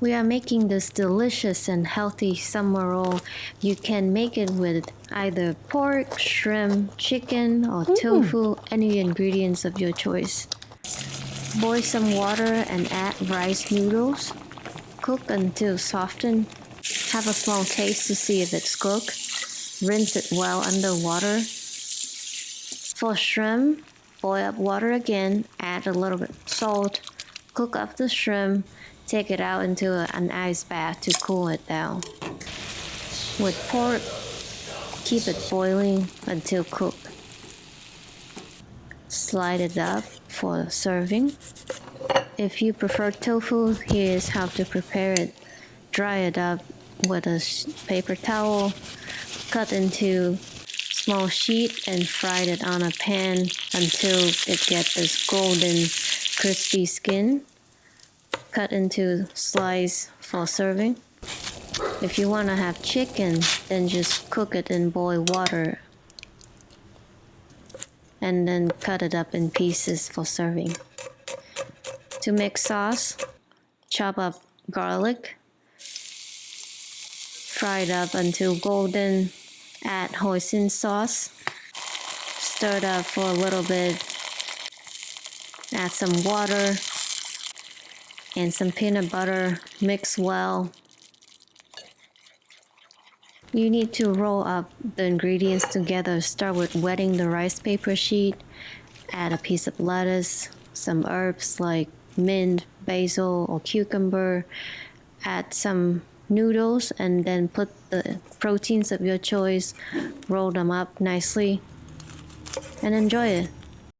We are making this delicious and healthy summer roll. You can make it with either pork, shrimp, chicken, or tofu, any ingredients of your choice. Boil some water and add rice noodles. Cook until softened. Have a small taste to see if it's cooked. Rinse it well under water. For shrimp, boil up water again, add a little bit salt, cook up the shrimp, take it out into an ice bath to cool it down. With pork, keep it boiling until cooked. Slide it up for serving. If you prefer tofu, here's how to prepare it. Dry it up with a paper towel, cut into small sheet and fry it on a pan until it gets this golden crispy skin. Cut into slice for serving. If you want to have chicken, then just cook it in boiled water and then cut it up in pieces for serving. To make sauce, chop up garlic, fry it up until golden, add hoisin sauce, stir it up for a little bit, add some water and some peanut butter, mix well. You need to roll up the ingredients together. Start with wetting the rice paper sheet, add a piece of lettuce, some herbs like mint, basil, or cucumber, add some noodles, and then put the proteins of your choice, roll them up nicely, and enjoy it.